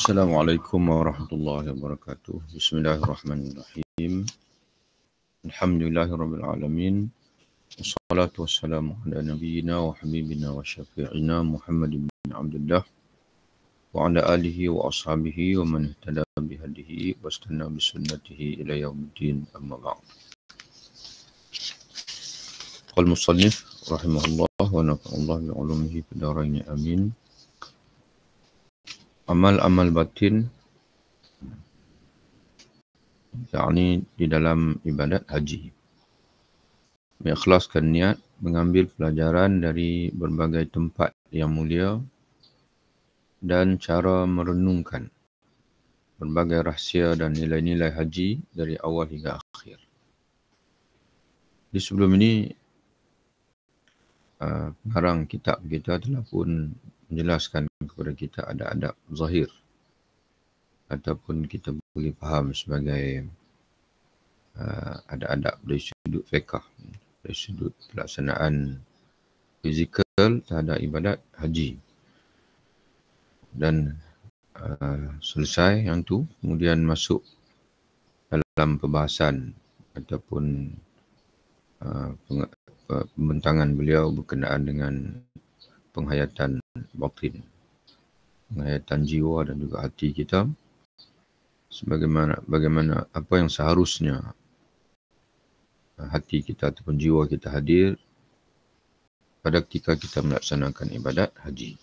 Assalamualaikum warahmatullahi wabarakatuh. Bismillahirrahmanirrahim. Alhamdulillahirabbil alamin. Wassalatu wassalamu ala nabiyyina wa habibina wa syafi'ina Muhammadin bin Abdullah wa ala alihi wa ashabihi wa man ihtada bihadihi wastanna bisunnatihi ila yaumiddin, amma ba'd. Qala musannif rahimahullah wa nafa'allahu bi ulumihi fid dharain amin. Amal-amal batin, yakni di dalam ibadat haji, mengikhlaskan niat, mengambil pelajaran dari berbagai tempat yang mulia dan cara merenungkan berbagai rahsia dan nilai-nilai haji dari awal hingga akhir. Di sebelum ini pengarang kitab kita telah pun menjelaskan kepada kita ada adab zahir ataupun kita boleh faham sebagai ada adab dari sudut fiqh, dari sudut pelaksanaan fizikal terhadap ibadat haji. Dan selesai yang tu, kemudian masuk dalam perbahasan ataupun pembentangan beliau berkenaan dengan penghayatan batin, penghayatan jiwa dan juga hati kita, bagaimana apa yang seharusnya hati kita ataupun jiwa kita hadir pada ketika kita melaksanakan ibadat haji.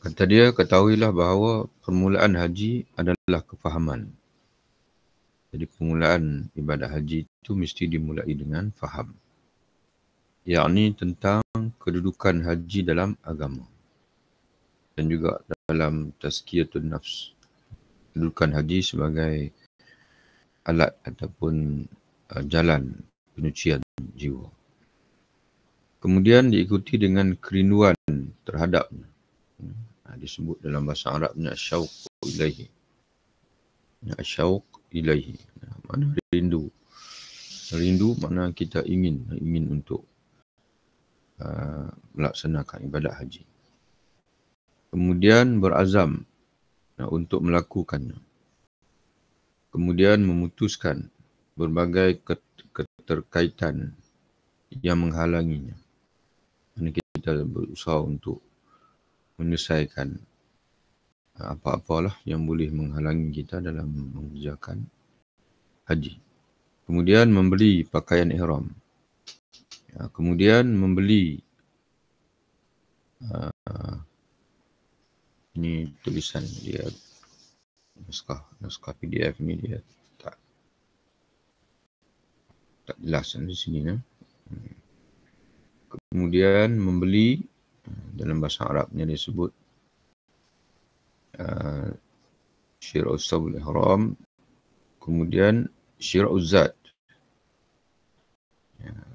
Kata dia, ketahuilah bahawa permulaan haji adalah kefahaman. Jadi permulaan ibadat haji itu mesti dimulai dengan faham, yakni tentang kedudukan haji dalam agama dan juga dalam tazkiyatun nafs, kedudukan haji sebagai alat ataupun jalan penyucian jiwa. Kemudian diikuti dengan kerinduan terhadapnya. Disebut dalam bahasa Arabnya asyauq ilaihi. Asyauq ilaihi. Mana rindu. Rindu makna kita ingin untuk melaksanakan ibadat haji. Kemudian berazam untuk melakukannya. Kemudian memutuskan berbagai keterkaitan yang menghalanginya. Ini kita berusaha untuk menyelesaikan apa-apalah yang boleh menghalangi kita dalam mengerjakan haji. Kemudian membeli pakaian ihram. Kemudian membeli ini tulisan dia, naskah PDF ni dia tak jelas di sini. Kemudian membeli, dalam bahasa Arabnya disebut syira'us sabul ihram. Kemudian syira'uz zat.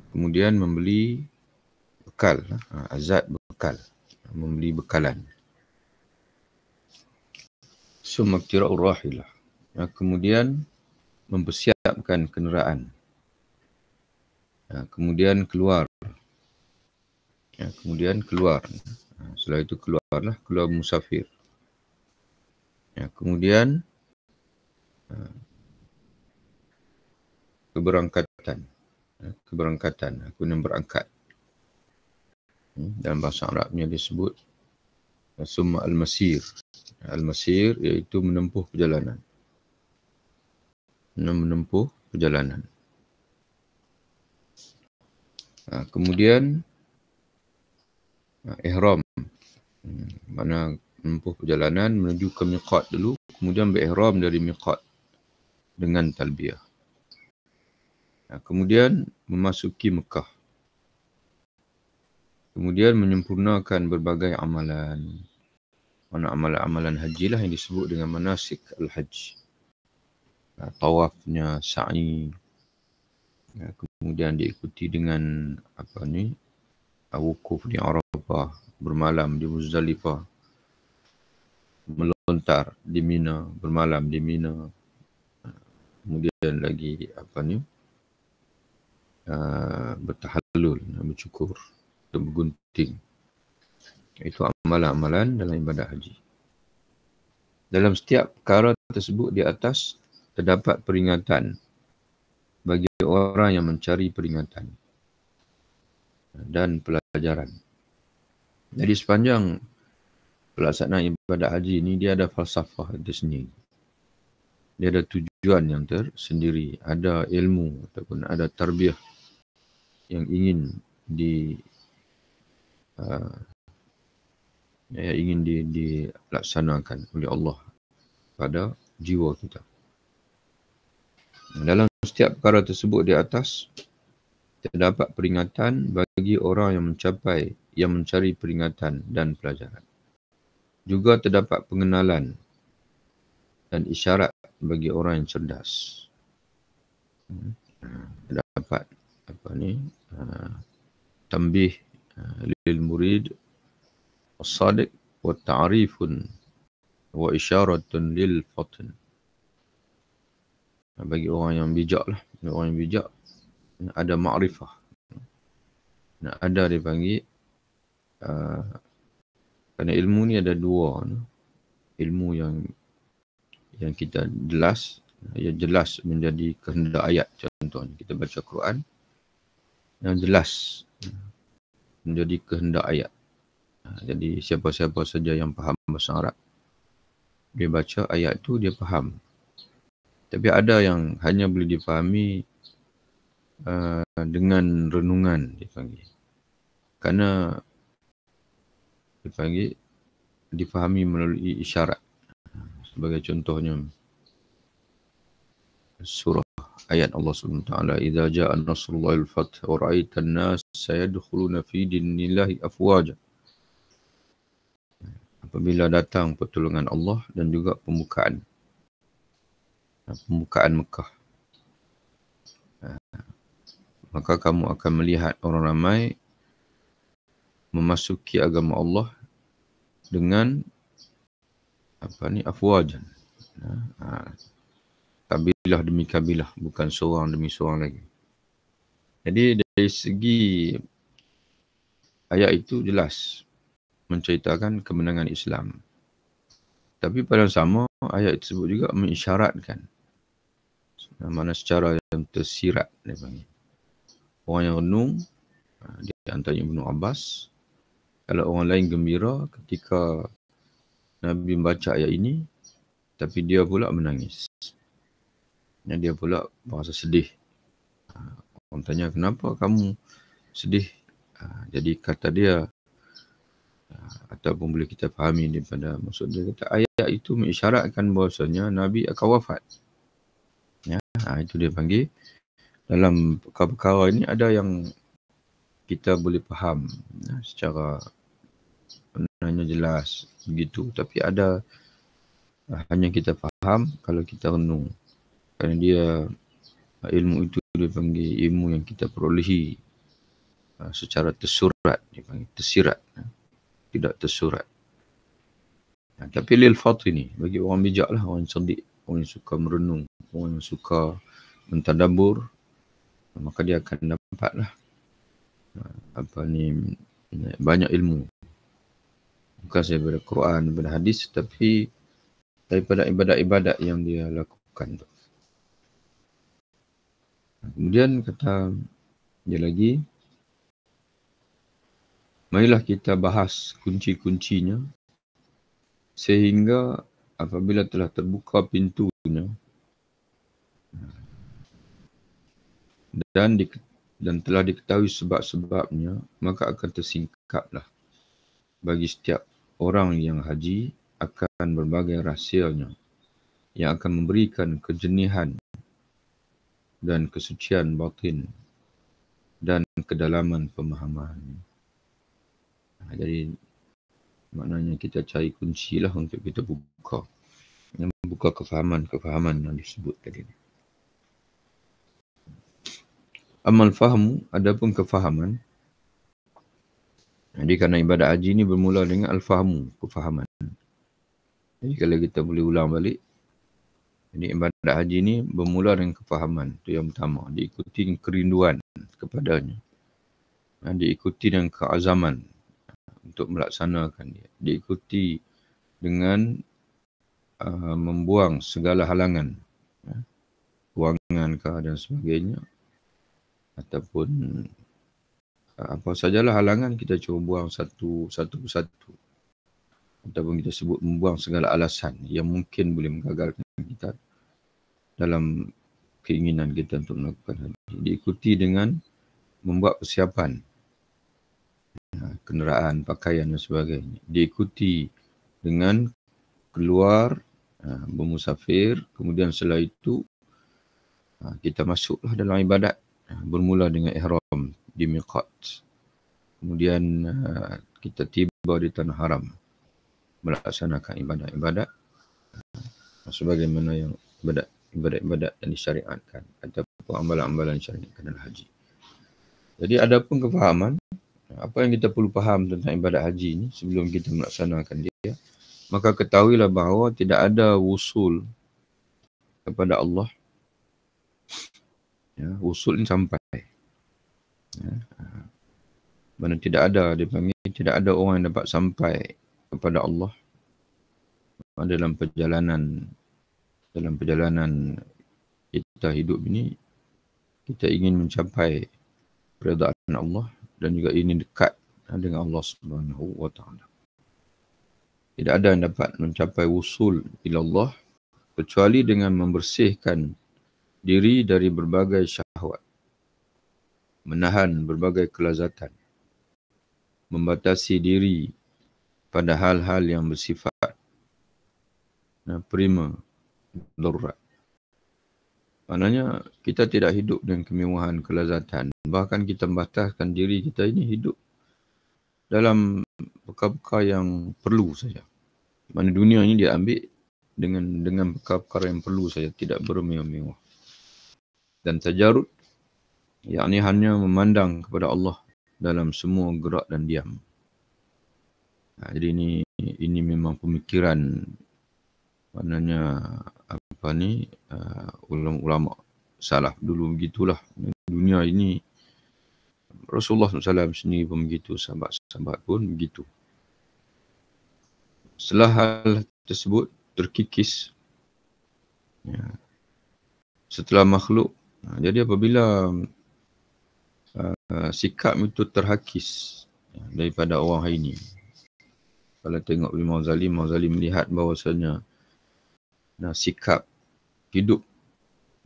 Kemudian membeli bekal, azad bekal, membeli bekalan. Summa iktira'ur rahilah. Kemudian mempersiapkan kenderaan. Kemudian keluar. Setelah itu keluar musafir. Kemudian keberangkatan, kemudian berangkat. Dalam bahasa Arabnya disebut summa al-masir. Al-masir iaitu menempuh perjalanan. Kemudian ihram, mana menempuh perjalanan menuju ke miqat dulu, kemudian berihram dari miqat dengan talbiyah. Kemudian memasuki Mekah. Kemudian menyempurnakan berbagai amalan. Mana amalan-amalan haji lah yang disebut dengan manasik al-hajj. Tawafnya, sa'i. Kemudian diikuti dengan wukuf di Arafah, bermalam di Muzdalifah, melontar di Mina, bermalam di Mina. Kemudian lagi bertahallul, bercukur, atau bergunting. Itu amalan-amalan dalam ibadat haji. Dalam setiap perkara tersebut di atas terdapat peringatan bagi orang yang mencari peringatan dan pelajaran. Jadi sepanjang pelaksanaan ibadat haji ini dia ada falsafah tersendiri. Dia ada tujuan yang tersendiri, ada ilmu ataupun ada tarbiyah yang ingin dilaksanakan oleh Allah pada jiwa kita. Dalam setiap perkara tersebut di atas terdapat peringatan bagi orang yang mencari peringatan dan pelajaran. Juga terdapat pengenalan dan isyarat bagi orang yang cerdas. Terdapat tambih lil murid as-sadiq wa ta'rifun wa isyaratun lil fatin. Bagi orang yang bijak lah. Orang yang bijak ada ma'rifah. Ada dipanggil kerana ilmu ni ada dua. Ilmu yang kita jelas menjadi kehendak ayat. Contohnya kita baca Quran yang jelas menjadi kehendak ayat. Jadi siapa-siapa saja yang faham bahasa Arab, dia baca ayat tu dia faham. Tapi ada yang hanya boleh difahami dengan renungan dipanggil. Kerana difahami melalui isyarat. Sebagai contohnya surah ayat Allah SWT, "Idza jaa nasrullahi wal fath wa ra'aita an-nas sayadkhuluna fi dinillahi afwaja." Apabila datang pertolongan Allah dan juga pembukaan Mekah, maka kamu akan melihat orang ramai memasuki agama Allah dengan afwajan. Kabilah demi kabilah, bukan seorang demi seorang lagi. Jadi dari segi ayat itu jelas menceritakan kemenangan Islam. Tapi pada sama ayat tersebut juga mengisyaratkan, mana secara yang tersirat dia panggil. Orang yang renung, di antaranya Ibnu Abbas, kalau orang lain gembira ketika Nabi membaca ayat ini, tapi dia pula menangis. Dia pula merasa sedih. Orang tanya, kenapa kamu sedih? Jadi kata dia, ataupun boleh kita fahami daripada maksud dia, kata ayat itu mengisyaratkan bahawasanya Nabi akan wafat. Itu dia panggil. Dalam perkara-perkara ini ada yang kita boleh faham secara hanya jelas begitu. Tapi ada hanya kita faham kalau kita renung. Kerana dia ilmu itu dia panggil ilmu yang kita perolehi secara tersurat, dia panggil tersirat, tidak tersurat. Tapi lil fatini, bagi orang bijak lah, orang cerdik, orang yang suka merenung, orang yang suka mentadabur, maka dia akan dapatlah banyak ilmu. Bukan sahaja daripada Quran, daripada hadis, tapi daripada ibadat-ibadat yang dia lakukan tu. Kemudian kata dia lagi, marilah kita bahas kunci-kuncinya sehingga apabila telah terbuka pintunya dan telah diketahui sebab-sebabnya, maka akan tersingkaplah bagi setiap orang yang haji akan berbagai rahsianya yang akan memberikan kejenihan dan kesucian batin dan kedalaman pemahaman. Jadi maknanya kita cari kunci lah untuk kita buka kefahaman yang disebut tadi. Amal fahmu, adapun kefahaman. Jadi kerana ibadat haji ni bermula dengan al-fahmu, kefahaman. Jadi kalau kita boleh ulang balik, jadi ibadat haji ni bermula dengan kefahaman. Itu yang pertama. Diikuti dengan kerinduan kepadanya. Diikuti dengan keazaman untuk melaksanakan dia. Diikuti dengan membuang segala halangan, kewangan kah dan sebagainya, ataupun apa sajalah halangan, kita cuba buang satu persatu, ataupun kita sebut membuang segala alasan yang mungkin boleh menggagalkan kita dalam keinginan kita untuk melakukan haji. Diikuti dengan membuat persiapan kenderaan, pakaian dan sebagainya. Diikuti dengan keluar, bermusafir, kemudian setelah itu kita masuklah dalam ibadat, bermula dengan ihram di miqat. Kemudian kita tiba di tanah haram, melaksanakan ibadat-ibadat sebagaimana yang ibadat-ibadat yang disyariatkan ataupun amalan-amalan syariatkan dalam haji. Jadi ada pun kefahaman apa yang kita perlu faham tentang ibadat haji ini sebelum kita melaksanakan dia, maka ketahuilah bahawa tidak ada wusul kepada Allah. Ya, wusul ini sampai. Ya, mana tidak ada, dipanggil tidak ada orang yang dapat sampai kepada Allah dalam perjalanan kita hidup ini. Kita ingin mencapai keredaan Allah dan juga ingin dekat dengan Allah Subhanahu wa taala. Tidak ada yang dapat mencapai wusul ila Allah kecuali dengan membersihkan diri dari berbagai syahwat, menahan berbagai kelazatan, membatasi diri pada hal-hal yang bersifat prima darurat. Maknanya kita tidak hidup dengan kemewahan, kelazatan. Bahkan kita membataskan diri kita ini hidup dalam perkara-perkara yang perlu saja. Mana dunia ini dia ambil dengan perkara-perkara yang perlu saja, tidak bermewah-mewah. Dan tajarud, yakni hanya memandang kepada Allah dalam semua gerak dan diam. Jadi ini memang pemikiran, maknanya ulama salaf dulu begitulah. Dunia ini Rasulullah SAW sendiri pun begitu, sahabat-sahabat pun begitu. Setelah hal tersebut terkikis, setelah makhluk, jadi apabila sikap itu terhakis daripada orang hari ini, kalau tengok Imam Ghazali melihat bahawasanya sikap hidup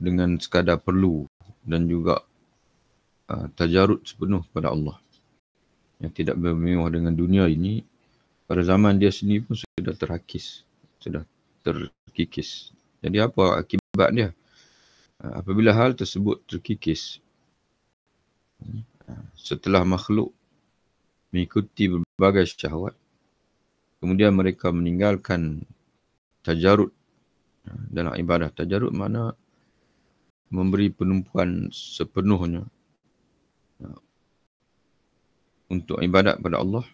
dengan sekadar perlu dan juga tajarud sepenuh kepada Allah yang tidak bermewah dengan dunia ini, pada zaman dia sendiri pun sudah terhakis, sudah terkikis. Jadi apa akibat dia? Apabila hal tersebut terkikis, setelah makhluk mengikuti berbagai syahwat, kemudian mereka meninggalkan tajarud dalam ibadah. Tajarud makna memberi penumpuan sepenuhnya untuk ibadat pada Allah,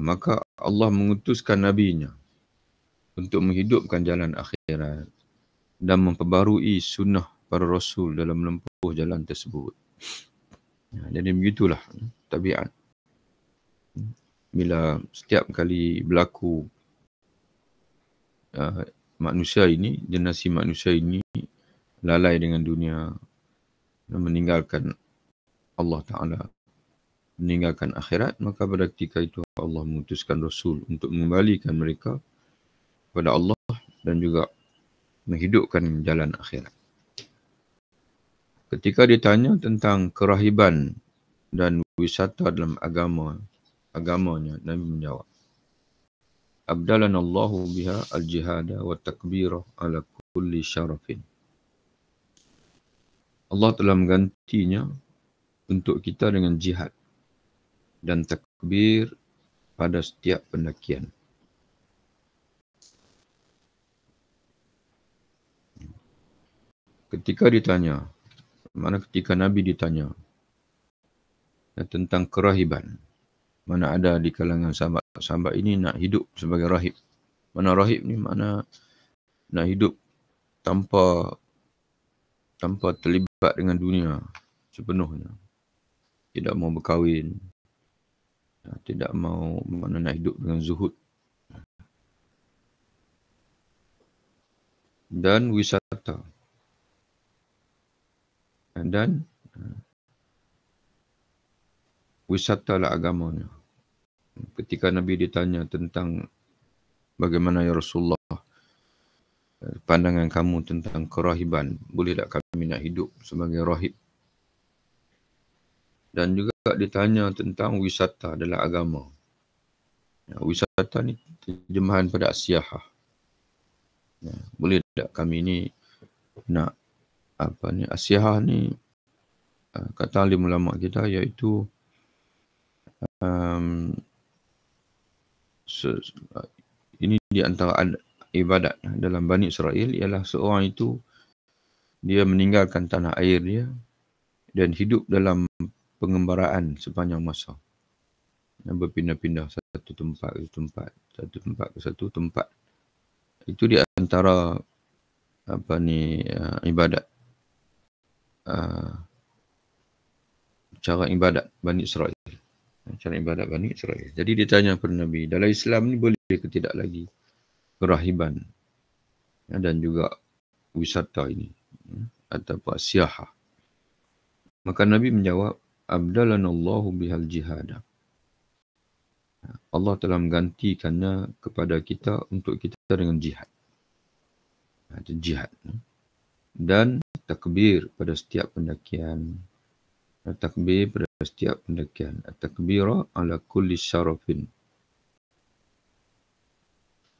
maka Allah mengutuskan Nabi-Nya untuk menghidupkan jalan akhirat dan memperbarui sunnah para Rasul dalam menempuh jalan tersebut. Jadi begitulah tabiat. Bila setiap kali berlaku manusia ini, generasi manusia ini lalai dengan dunia dan meninggalkan Allah Ta'ala, meninggalkan akhirat, maka pada ketika itu Allah mengutuskan Rasul untuk mengembalikan mereka kepada Allah dan juga menghidupkan jalan akhirat. Ketika ditanya tentang kerahiban dan wisata dalam agamanya, Nabi menjawab, Abdalana Allahu biha al-jihada wa takbira ala kulli syarafin. Allah telah menggantinya untuk kita dengan jihad dan takbir pada setiap pendakian. Ketika Nabi ditanya tentang kerahiban, mana ada di kalangan sahabat ini nak hidup sebagai rahib. Mana rahib ni mana nak hidup tanpa terlibat dengan dunia sepenuhnya. Tidak mau berkahwin, tidak mau nak hidup dengan zuhud. dan wisata. Dan wisata lah agamanya. Ketika Nabi ditanya tentang bagaimana ya Rasulullah pandangan kamu tentang kerahiban, boleh tak kami nak hidup sebagai rahib? Dan juga ditanya tentang wisata dalam agama. Ya, wisata ni terjemahan pada siyahah. Ya, boleh tak kami ni nak siyahah ni kata alim ulama kita iaitu ini di antara ibadat dalam Bani Israel ialah seorang itu dia meninggalkan tanah air dia dan hidup dalam pengembaraan sepanjang masa. Berpindah-pindah satu tempat ke satu tempat. Itu di antara ibadat cara ibadat Bani Israel. Cara ibadat Bani Israel. Jadi ditanya kepada Nabi, dalam Islam ni boleh ke tidak lagi kerahiban dan juga wisata ini ataupun siyahah? Maka Nabi menjawab, abdalanallahu bihal jihad. Allah telah menggantikannya kepada kita untuk kita dengan jihad. Itu jihad. Dan takbir pada setiap pendakian. Takbir pada setiap pendakian. Takbira ala kulli syarafin.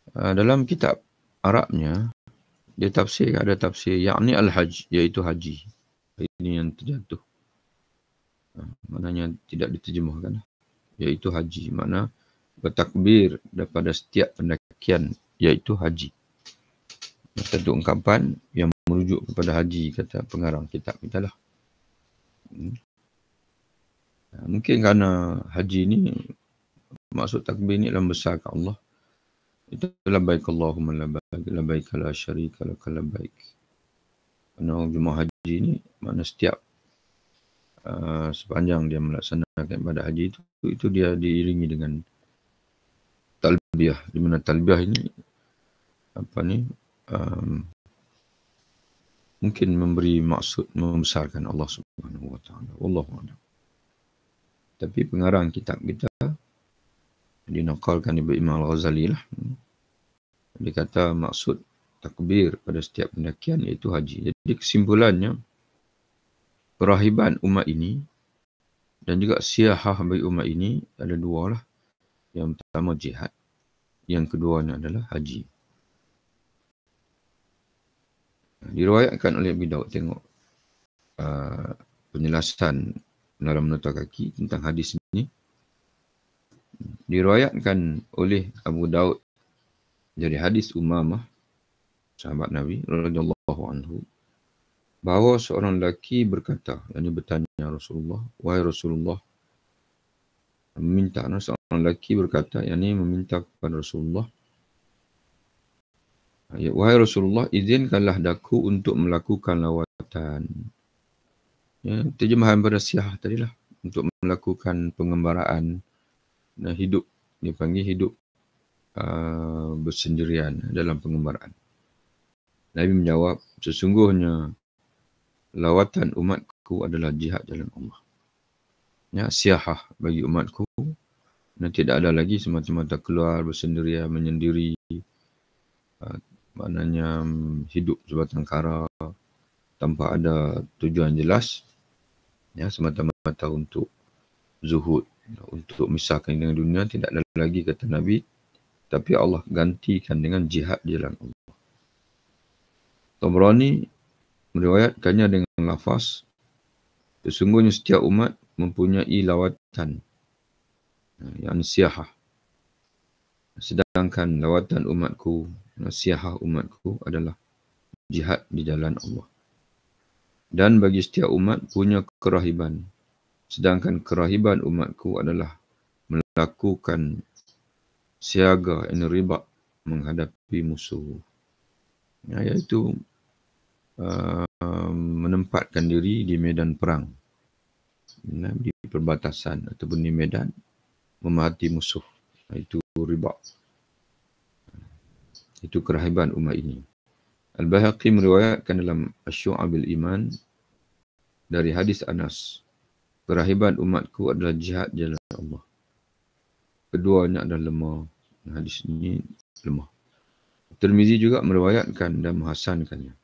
Dalam kitab Arabnya, dia ada tafsir yakni al-hajj, iaitu haji. Ini yang terjatuh. Maknanya tidak diterjemahkan. Iaitu haji. Makna bertakbir daripada setiap pendakian, iaitu haji. Satu ungkapan yang merujuk kepada haji, kata pengarang kitab kita lah. Mungkin kerana haji ni, maksud takbir ni dalam besarkan Allah. Itu labbaik Allahumma labbaik la syarika laka labbaik. Kerana jemaah haji ni, makna setiap sepanjang dia melaksanakan ibadat haji itu dia diiringi dengan talbiyah. Di mana talbiyah ini mungkin memberi maksud membesarkan Allah Subhanahu wa taala. Wallahu a'lam. Tapi pengarang kitab kita dinakalkan Ibn Imam Al-Ghazali lah. Dia kata maksud takbir pada setiap pendakian iaitu haji. Jadi kesimpulannya, kerahiban umat ini dan juga siyahah bagi umat ini ada dua lah. Yang pertama jihad. Yang keduanya adalah haji. Diriwayatkan oleh Abi Daud, tengok penjelasan dalam nota kaki tentang hadis ini. Diriwayatkan oleh Abu Daud dari hadis Umamah, sahabat Nabi radhiyallahu anhu, bahawa seorang lelaki berkata, yakni bertanya Rasulullah, wahai Rasulullah, seorang lelaki berkata, yakni meminta kepada Rasulullah, wahai Rasulullah, izinkanlah daku untuk melakukan lawatan. Ya, terjemahan pada siyah tadilah, untuk melakukan pengembaraan dan hidup, dipanggil hidup bersendirian dalam pengembaraan. Nabi menjawab, sesungguhnya lawatan umatku adalah jihad jalan Allah. Ya, siyahah bagi umatku, dan tidak ada lagi semata-mata keluar bersendirian, menyendiri, maknanya hidup sebatang kara tanpa ada tujuan jelas. Ya, semata-mata untuk zuhud, untuk misahkan dengan dunia, tidak ada lagi kata Nabi, tapi Allah gantikan dengan jihad di jalan Allah. Tabrani meriwayatkannya dengan lafaz, sesungguhnya setiap umat mempunyai lawatan, yang siyahah. Sedangkan lawatan umatku, siyahah umatku adalah jihad di jalan Allah. Dan bagi setiap umat punya kerahiban. Sedangkan kerahiban umatku adalah melakukan siaga, riba, menghadapi musuh. Iaitu menempatkan diri di medan perang. Di perbatasan ataupun di medan memahati musuh. Itu riba. Itu kerahiban umat ini. Al-Baihaqi meriwayatkan dalam Asy-Syu'abil Iman dari hadis Anas, kerahiban umatku adalah jihad jalan Allah. Keduanya adalah lemah. Hadis ini lemah. Tirmizi juga meriwayatkan dan menghasankannya.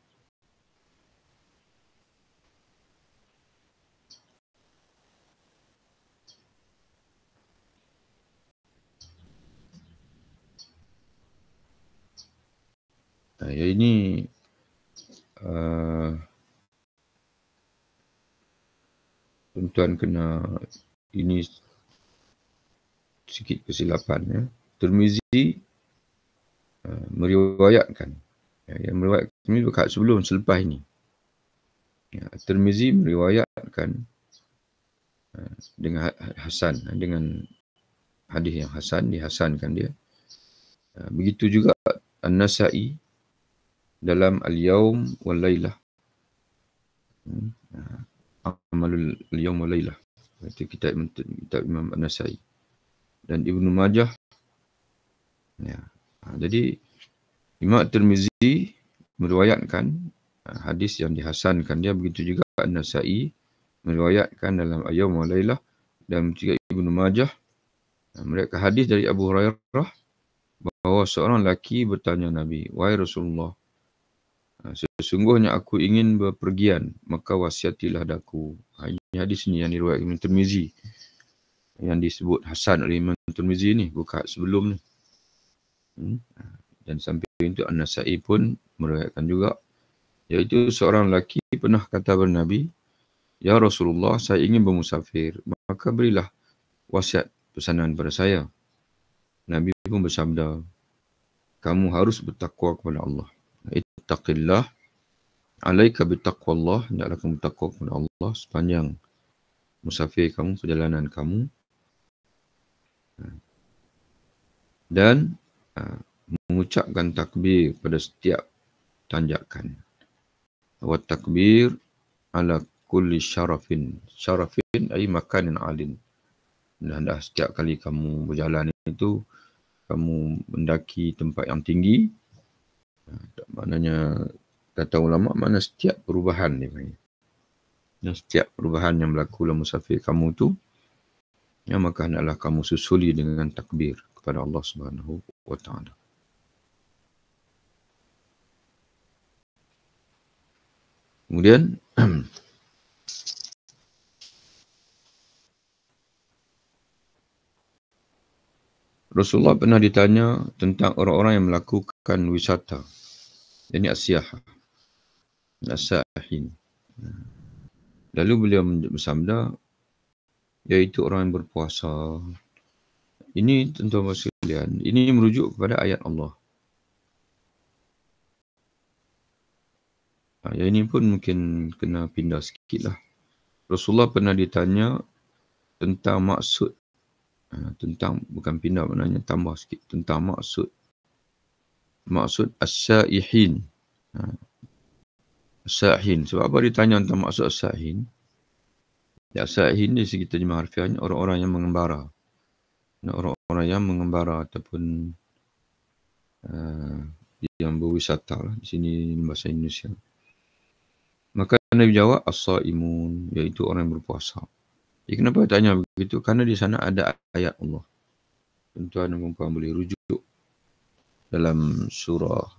Ini tuan kena ini sikit kesilapan ya. Tirmizi meriwayatkan. Yang meriwayatkan ini dekat sebelum selepas ini. Tirmizi meriwayatkan dengan hasan, dengan hadis yang hasan, dihasankan dia. Begitu juga An-Nasa'i dalam Al-Yawm wal Lailah. Amalul Al-Yawm wal Lailah. Itu kitab Imam An-Nasa'i. Dan Ibnu Majah. Jadi Imam Tirmizi meriwayatkan hadis yang dihasankan dia, begitu juga An-Nasa'i meriwayatkan dalam Al-Yawm wal Lailah, dan juga Ibnu Majah mereka hadis dari Abu Hurairah bahawa seorang lelaki bertanya Nabi, "Wahai Rasulullah, sesungguhnya aku ingin berpergian, maka wasiatilah daku." Ini hadis ni yang diriwayatkan Imam Tirmizi, yang disebut hasan oleh Imam Tirmizi ni, bukan sebelum ni. Dan sampai itu An-Nasa'i pun meriwayatkan juga, iaitu seorang lelaki pernah kata kepada Nabi, "Ya Rasulullah, saya ingin bermusafir, maka berilah wasiat pesanan pada saya." Nabi pun bersabda, "Kamu harus bertakwa kepada Allah. Ittaqillah, alaika bittaqwallah, hendaklah kamu bertakwa kepada Allah sepanjang musafir kamu, perjalanan kamu. Dan mengucapkan takbir pada setiap tanjakan. Wa takbir ala kulli syarafin. Syarafin ay makanin alin." Dan dah setiap kali kamu berjalan itu, kamu mendaki tempat yang tinggi, maknanya kata ulama, mana setiap perubahan dia panggil. Dan setiap perubahan yang berlaku dalam musafir kamu tu, maka hendaklah kamu susuli dengan takbir kepada Allah Subhanahu wa taala. Kemudian Rasulullah pernah ditanya tentang orang-orang yang melakukan wisata. Ini as-siyahah. As-sahin. Lalu beliau bersabda, iaitu orang yang berpuasa. Ini tuan-tuan sekalian, ini merujuk kepada ayat Allah. Yang ini pun mungkin kena pindah sikit lah. Rasulullah pernah ditanya tentang maksud, bukan pindah, maknanya tambah sikit, tentang maksud as-saihin. As-saihin. Sebab apa ditanya tentang maksud as-saihin? As-saihin di segi terjemah harfiahnya orang-orang yang mengembara. Orang-orang yang mengembara ataupun yang berwisata lah. Di sini bahasa Indonesia. Maka Nabi jawab as-saimun, iaitu orang yang berpuasa. Kenapa tanya begitu? Karena di sana ada ayat Allah. Tuan-tuan dan puan boleh rujuk dalam surah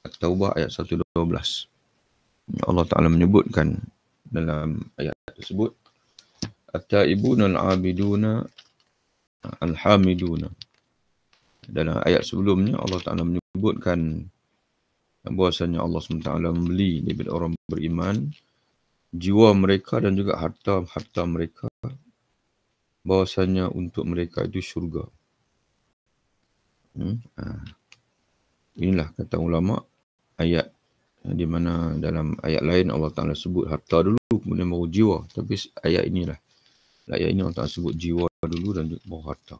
At-Taubah ayat 112. Allah Ta'ala menyebutkan dalam ayat tersebut, At-taibuna al-abiduna al-hamiduna. Dalam ayat sebelumnya Allah Ta'ala menyebutkan bahwasanya Allah SWT membeli daripada orang beriman jiwa mereka dan juga harta mereka, bahwasanya untuk mereka itu syurga. Inilah kata ulama ayat di mana dalam ayat lain Allah Ta'ala sebut harta dulu, kemudian baru jiwa. Tapi ayat ini Allah Ta'ala sebut jiwa dulu dan baru harta.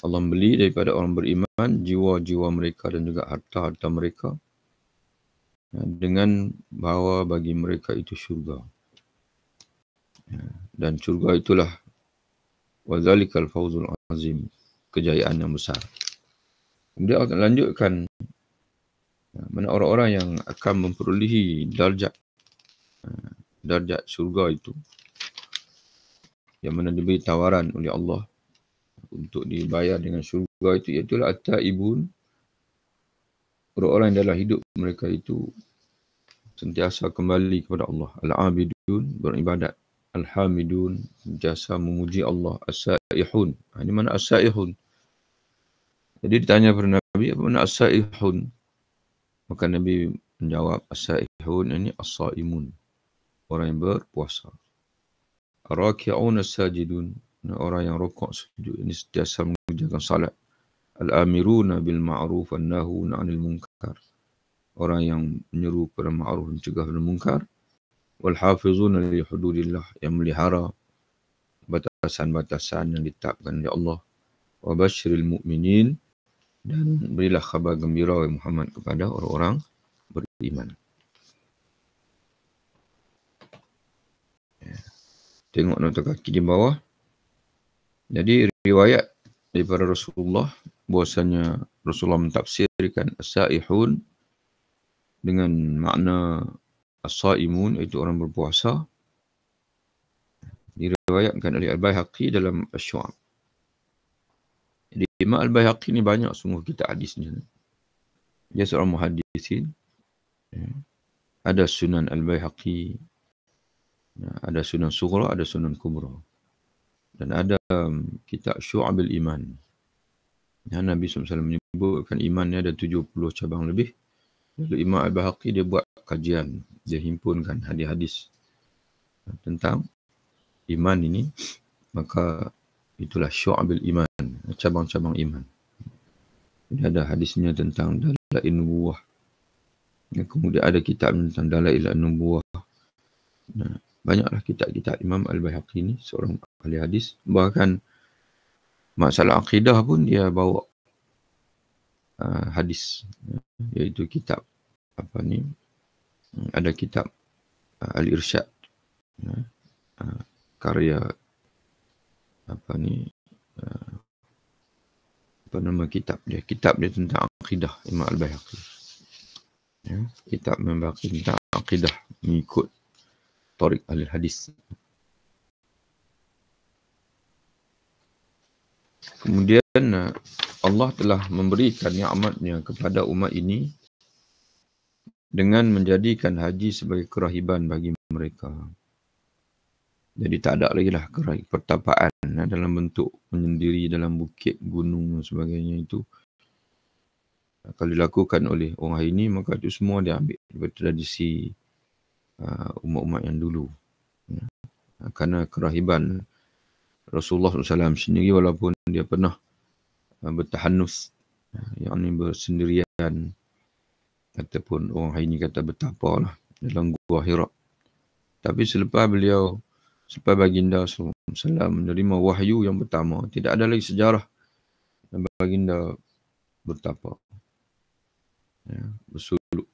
Allah membeli daripada orang beriman jiwa-jiwa mereka dan juga harta-harta mereka, dengan bahawa bagi mereka itu syurga. Dan syurga itulah wazalikal fawzul azim, kejayaan yang besar. Kemudian Allah lanjutkan Mana orang-orang yang akan memperolehi darjat syurga itu, yang mana diberi tawaran oleh Allah untuk dibayar dengan syurga itu, iaitulah at-taibun, orang-orang yang dalam hidup mereka itu sentiasa kembali kepada Allah. Al-abidun, beribadat. Al-hamidun, sentiasa memuji Allah. As-saihun. Ini mana as-saihun? Jadi ditanya kepada Nabi, apa mana as-saihun? Maka Nabi menjawab, as-saihun ini as-saimun, orang yang berpuasa. Ar-raki'un as-sajidun, orang yang rukuk sujud, ini sentiasa mengerjakan salat. Al-amiruna bil ma'ruf wan nahuna 'anil munkar, orang yang menyeru kepada ma'ruf dan mencegah dari munkar. Wal hafizuna li hududillah, yang melihara batasan-batasan yang ditetapkan oleh Allah. Wa basyiril mu'minin, dan berilah khabar gembira oleh Muhammad kepada orang-orang beriman. Tengok nota kaki di bawah. Jadi riwayat daripada Rasulullah bahwasanya Rasulullah mentafsirkan as-saihun dengan makna as-saimun, iaitu orang berpuasa, diriwayatkan oleh Al-Baihaqi dalam Asy-Syu'ab. Jadi Imam Al-Baihaqi ni banyak sungguh kitab hadisnya. Dia seorang muhaddisin. Ada Sunan Al-Baihaqi, ada Sunan Sughra, ada Sunan Kubra. Dan ada kitab Syu'abil Iman. Yang Nabi SAW menyebutkan iman ni ada 70 cabang lebih. Lalu Imam Al-Baihaqi dia buat kajian. Dia himpunkan hadis-hadis tentang iman ini. Maka itulah Syu'abil Iman, cabang-cabang iman. Jadi ada hadisnya tentang Dalail Nubuwah. Kemudian ada kitab tentang Dalail Nubuwah. Banyaklah kitab-kitab Imam Al-Baihaqi ni, seorang ahli hadis. Bahkan masalah akidah pun dia bawa hadis, iaitu kitab ada kitab Al-Irsyad, karya apa nama kitab dia tentang akidah Imam Al-Baihaqi. Kitab membahas tentang akidah mengikut Tariq Al-Hadis. Kemudian Allah telah memberikan nikmat-Nya kepada umat ini dengan menjadikan haji sebagai kerahiban bagi mereka. Jadi tak ada lagi lah pertapaan dalam bentuk menyendiri dalam bukit, gunung dan sebagainya itu. Kalau dilakukan oleh orang hari ini, maka itu semua dia ambil daripada tradisi umat-umat yang dulu. Kerana kerahiban Rasulullah SAW sendiri, walaupun dia pernah bertahanus, yakni bersendirian, ataupun orang hari ini kata bertapa lah dalam Gua Hira. Tapi selepas baginda SAW menerima wahyu yang pertama, tidak ada lagi sejarah baginda bertapa, bersuluk,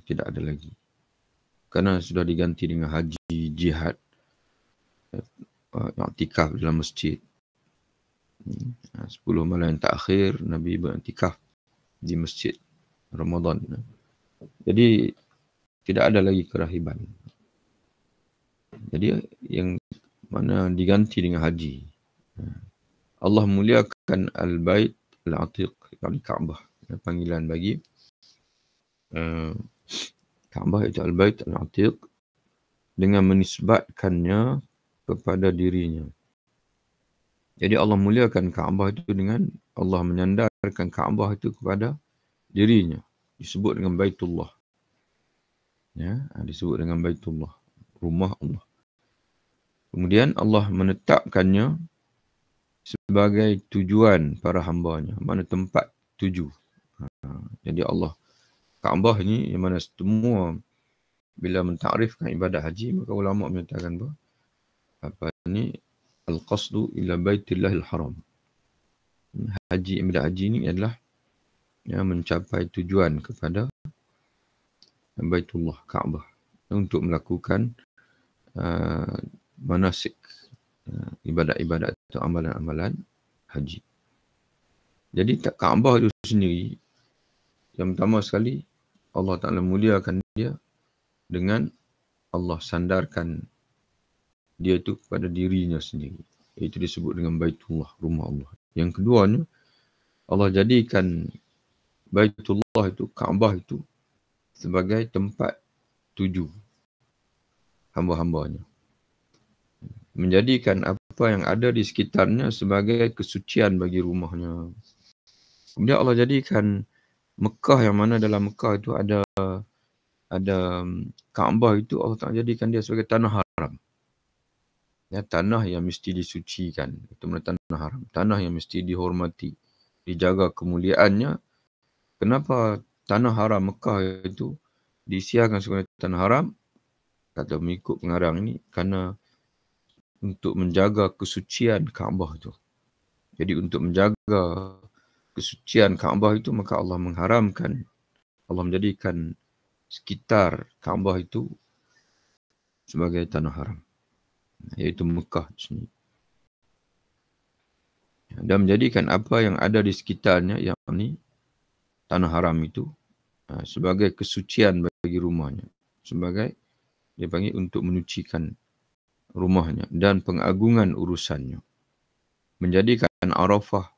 tidak ada lagi. Kerana sudah diganti dengan haji, jihad, i'tikaf dalam masjid. 10 malam yang terakhir Nabi beriktikaf di masjid Ramadan. Jadi tidak ada lagi kerahiban. Jadi yang mana diganti dengan haji. Allah muliakan Al-Bait Al-Atiq, yakni Kaabah. Panggilan bagi Kaabah itu Al-Bait Al-Atiq, dengan menisbatkannya kepada dirinya. Jadi Allah muliakan Kaabah itu dengan Allah menyandarkan Kaabah itu kepada dirinya. Disebut dengan Baitullah. Disebut dengan Baitullah, rumah Allah. Kemudian Allah menetapkannya sebagai tujuan para hamba-Nya, mana tempat tuju. Jadi Allah, Kaabah ni yang mana semua bila mentakrifkan ibadat haji, maka ulama menyatakan bahawa al-qasdu ila baitillahil haram. Ibadat haji ni adalah mencapai tujuan kepada Baitullah, Kaabah, untuk melakukan manasik, ibadat-ibadat atau amalan-amalan haji. Jadi Kaabah itu sendiri, yang pertama sekali Allah Ta'ala muliakan dia dengan Allah sandarkan dia itu kepada dirinya sendiri. Itu disebut dengan Baitullah, rumah Allah. Yang keduanya, Allah jadikan Baitullah itu, Kaabah itu sebagai tempat tuju hamba-hambanya. Menjadikan apa yang ada di sekitarnya sebagai kesucian bagi rumahnya. Kemudian Allah jadikan Mekah, yang mana dalam Mekah itu ada Kaabah itu, Allah Ta'ala jadikan dia sebagai tanah haram. Ya, tanah yang mesti disucikan. Itu mana tanah haram. Tanah yang mesti dihormati, dijaga kemuliaannya. Kenapa tanah haram Mekah itu disiarkan sebagai tanah haram? Kata mengikut pengarang ini, kerana untuk menjaga kesucian Kaabah itu. Jadi untuk menjaga kesucian Kaabah itu, maka Allah mengharamkan, Allah menjadikan sekitar Kaabah itu sebagai tanah haram, iaitu Mekah sini. Dan menjadikan apa yang ada di sekitarnya, yakni tanah haram itu, sebagai kesucian bagi rumahnya. Sebagai, dia panggil untuk menyucikan rumahnya dan pengagungan urusannya. Menjadikan Arafah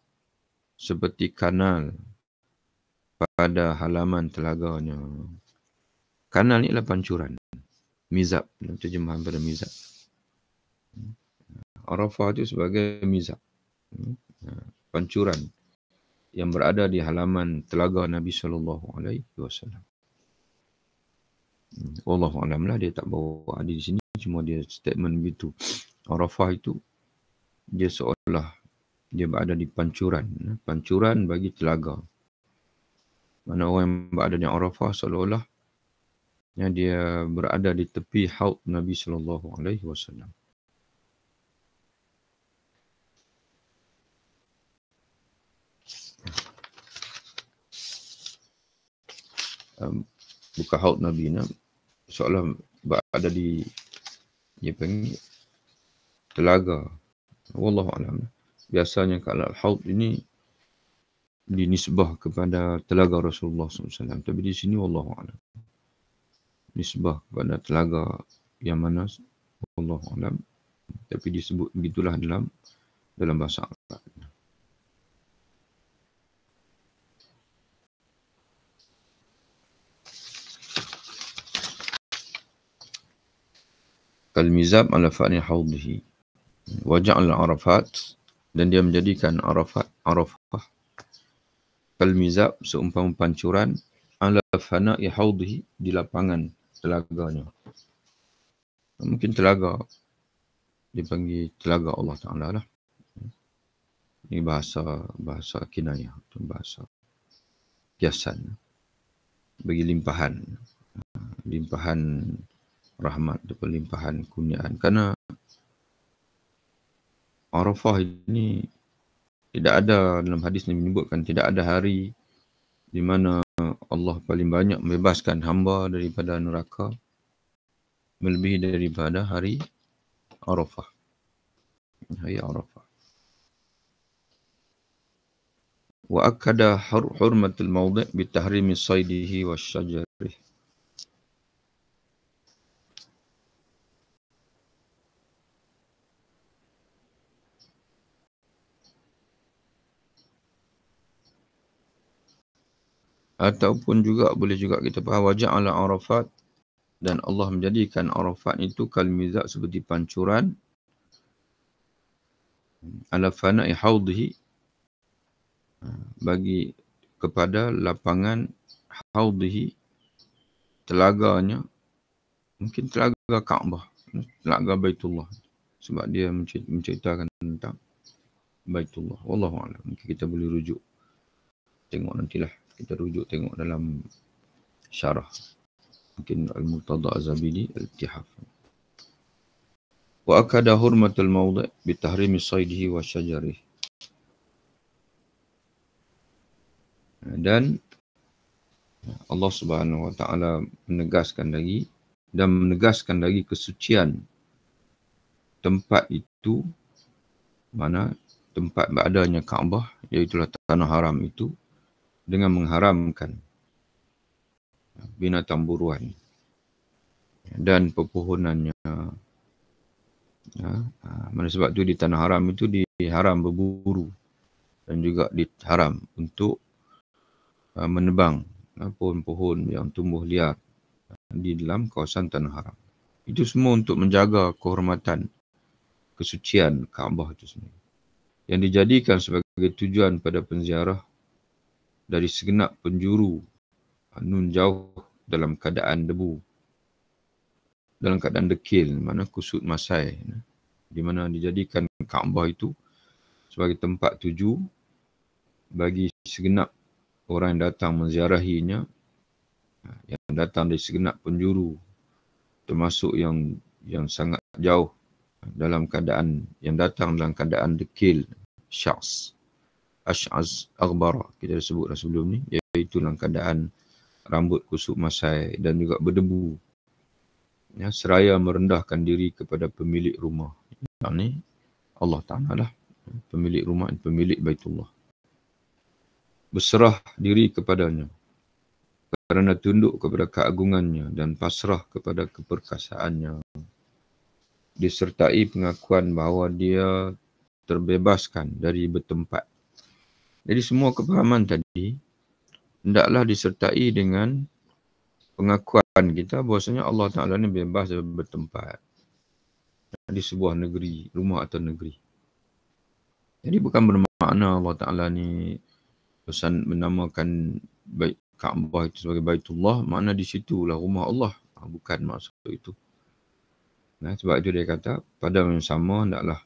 seperti kanal pada halaman telaganya. Kanal ni adalah pancuran. Mizab, dalam terjemahan pada mizab. Arafah itu sebagai mizab. Pancuran yang berada di halaman telaga Nabi SAW. Wallahu a'lam lah, dia tak bawa hadis di sini, cuma dia statement begitu. Arafah itu dia seolah dia berada di pancuran bagi telaga. Mana orang yang berada di Arafah seolah-olah dia berada di tepi haud Nabi SAW. Bukan haud Nabi, seolah berada di, dia panggil, telaga. Wallahu a'lam. Biasanya kalau haud ini dinisbah kepada telaga Rasulullah SAW. Tapi di sini wallahu a'lam, nisbah kepada telaga yang mana wallahu a'lam. Tapi disebut begitulah dalam bahasa Arab. Kal-mizab ala fa'ni haudhihi wa ja'al Arafat, dan dia menjadikan Arafah kal-mizab seumpama pancuran ala fana'i haudhihi, di lapangan telaganya. Mungkin telaga dipanggil telaga Allah Ta'ala lah. Ini bahasa kinayah, bahasa kiasan bagi limpahan rahmat atau limpahan kurniaan. Karena Arafah ini tidak ada, dalam hadis Nabi menyebutkan, tidak ada hari di mana Allah paling banyak membebaskan hamba daripada neraka melebihi daripada hari Arafah. Hari Arafah. Wa akada hurmatul mawdi' bi tahrimi saydihi wasyajarih. Ataupun juga boleh juga kita faham wajah ala Arafat, dan Allah menjadikan Arafat itu kal-mizab seperti pancuran ala fana'i haudhihi, bagi kepada lapangan haudhihi, telaganya, mungkin telaga Kaabah, telaga Baitullah, sebab dia menceritakan tentang Baitullah. Wallahu a'lam. Mungkin kita boleh rujuk, tengok nantilah, kita rujuk tengok dalam syarah, mungkin Al-Murtada Az-Zabidi Al-Ittihaf. Wa akada hurmatul mawdi' bi tahrimi saydihi wa syajarih. Dan Allah Subhanahu wa taala menegaskan lagi kesucian tempat itu, mana tempat beradanya Kaabah, iaitu tanah haram itu, dengan mengharamkan binatang buruan dan pepohonannya. Mana sebab tu di tanah haram itu diharam berburu dan juga diharam untuk menebang pohon-pohon yang tumbuh liar di dalam kawasan tanah haram. Itu semua untuk menjaga kehormatan, kesucian Kaabah itu sendiri. Yang dijadikan sebagai tujuan pada penziarah dari segenap penjuru nun jauh dalam keadaan debu, dalam keadaan dekil, mana kusut masai, di mana dijadikan Kaabah itu sebagai tempat tuju bagi segenap orang yang datang menziarahinya, yang datang dari segenap penjuru, termasuk yang sangat jauh dalam keadaan yang datang dalam keadaan dekil, syaks, ash'az, aghbara, kita dah sebut sebelum ni, iaitu dalam keadaan rambut kusut masai dan juga berdebu. Ya, seraya merendahkan diri kepada pemilik rumah. Yang ni Allah Ta'ala lah, pemilik rumah, pemilik Baitullah. Berserah diri kepadanya kerana tunduk kepada keagungannya dan pasrah kepada keperkasaannya. Disertai pengakuan bahawa dia terbebaskan dari bertempat. Jadi semua kefahaman tadi hendaklah disertai dengan pengakuan kita bahawasanya Allah Ta'ala ni bebas dari bertempat di sebuah negeri, rumah atau negeri. Jadi bukan bermakna Allah Ta'ala ni pesan menamakan Kaabah itu sebagai Baitullah, makna di situlah rumah Allah. Bukan maksud itu. Nah, sebab itu dia kata, pada yang sama hendaklah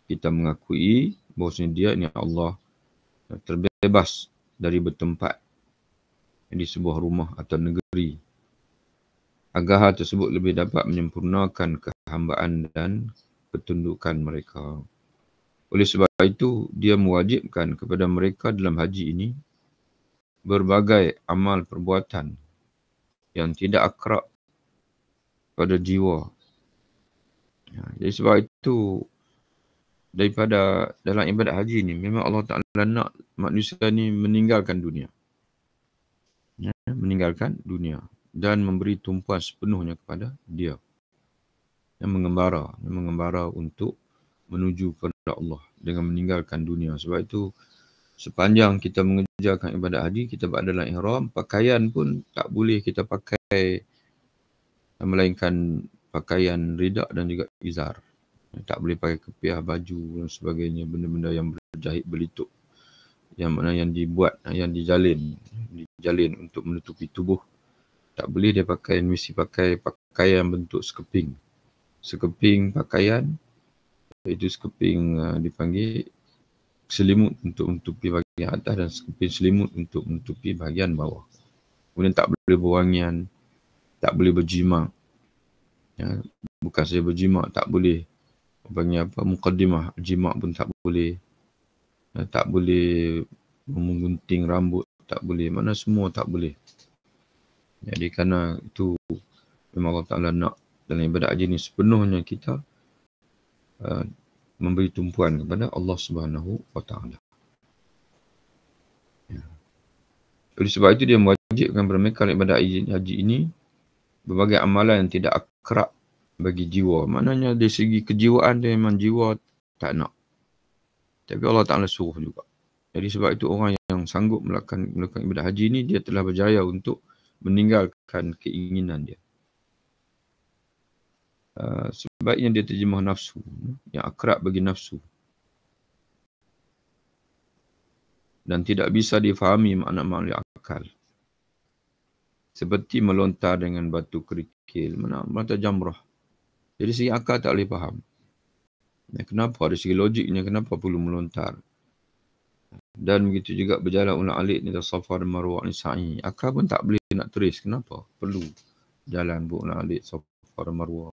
kita mengakui bahawasanya dia ni Allah terbebas dari bertempat di sebuah rumah atau negeri. Agar hal tersebut lebih dapat menyempurnakan kehambaan dan ketundukan mereka. Oleh sebab itu, dia mewajibkan kepada mereka dalam haji ini berbagai amal perbuatan yang tidak akrab pada jiwa. Jadi sebab itu, daripada dalam ibadat haji ni, memang Allah Ta'ala nak manusia ni meninggalkan dunia. Meninggalkan dunia dan memberi tumpuan sepenuhnya kepada dia. Yang mengembara untuk menuju kepada Allah dengan meninggalkan dunia. Sebab itu, sepanjang kita mengerjakan ibadat haji, kita berada dalam ihram, pakaian pun tak boleh kita pakai melainkan pakaian rida dan juga izar. Tak boleh pakai kepiah, baju dan sebagainya, benda-benda yang berjahit berlituk. Yang mana yang dibuat, yang dijalin untuk menutupi tubuh. Tak boleh dia pakai, mesti pakai pakaian bentuk sekeping. Sekeping pakaian, iaitu sekeping dipanggil selimut untuk menutupi bahagian atas dan sekeping selimut untuk menutupi bahagian bawah. Kemudian tak boleh berwangian, tak boleh berjimat. Ya, bukan saja berjimat, tak boleh panggil apa, muqaddimah jimat pun tak boleh. Tak boleh menggunting rambut, tak boleh. Mana semua tak boleh. Jadi kerana itu memang Allah Ta'ala nak dalam ibadat haji ni sepenuhnya kita memberi tumpuan kepada Allah Subhanahu Wa Ta'ala. Ya. Oleh sebab itu dia mewajibkan kepada mereka ibadat haji ini berbagai amalan yang tidak akrab bagi jiwa. Maknanya dari segi kejiwaan dia memang jiwa tak nak. Tapi Allah Ta'ala suruh juga. Jadi sebab itu orang yang sanggup melakukan ibadat haji ini, dia telah berjaya untuk meninggalkan keinginan dia. Sebaiknya dia terjemah nafsu, yang akrab bagi nafsu. Dan tidak bisa difahami makna-makna akal. Seperti melontar dengan batu kerikil, melontar jamrah. Jadi segi akal tak boleh faham. Kenapa? Dari segi logiknya, kenapa perlu melontar? Dan begitu juga berjalan ulang-alik ni Safa dan Marwah ni sa'i. Akal pun tak boleh nak teris. Kenapa? Perlu jalan ulang-alik Safa dan Marwah.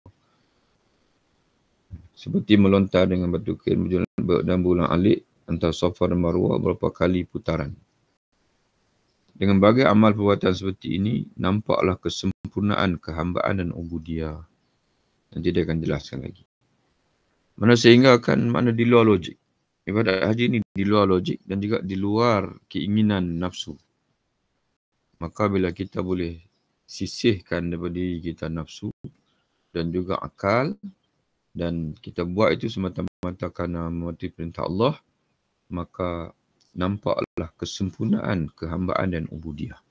Seperti melontar dengan batu kerikil dan berulang-alik antara Safa dan Marwah berapa kali putaran. Dengan bagai amal perbuatan seperti ini, nampaklah kesempurnaan kehambaan dan ubudiyah. Nanti dia akan jelaskan lagi. Mana sehingga akan makna di luar logik. Ibadat haji ini di luar logik dan juga di luar keinginan nafsu. Maka bila kita boleh sisihkan daripada diri kita nafsu dan juga akal, dan kita buat itu semata-mata kerana mematuhi perintah Allah, maka nampaklah kesempurnaan kehambaan dan ubudiyah.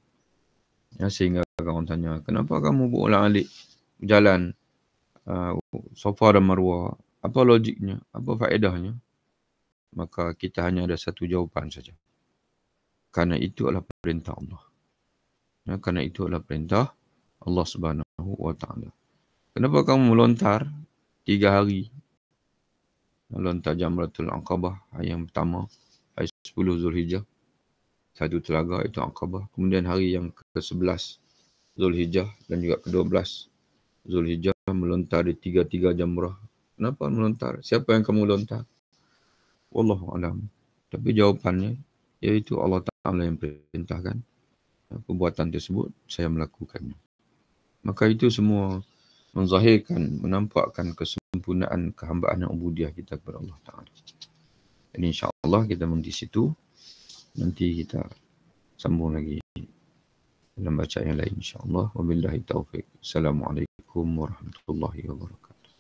Ya, sehingga orang tanya, kenapa kamu berulang-alik berjalan Safa dan Marwah? Apa logiknya? Apa faedahnya? Maka kita hanya ada satu jawapan saja. Kerana itu adalah perintah Allah. Ya, kerana itu adalah perintah Allah Subhanahu wa Ta'ala. Kenapa kamu melontar 3 hari? Melontar Jamratul Aqabah hari yang pertama, hari 10 Zulhijjah. Satu telaga itu Aqabah. Kemudian hari yang ke-11 Zulhijjah dan juga ke-12 Zulhijjah melontar di 3 jamrah. Kenapa melontar? Siapa yang kamu lontar? Wallahu a'lam. Tapi jawapannya iaitu Allah Ta'ala yang perintahkan. Perbuatan tersebut saya melakukannya. Maka itu semua menzahirkan, menampakkan kesempurnaan kehambaan dan ubudiyah kita kepada Allah Ta'ala. Jadi insyaAllah kita berhenti situ. Nanti kita sambung lagi dalam bacaan yang lain insyaAllah. Wabillahi taufiq. Assalamualaikum warahmatullahi wabarakatuh.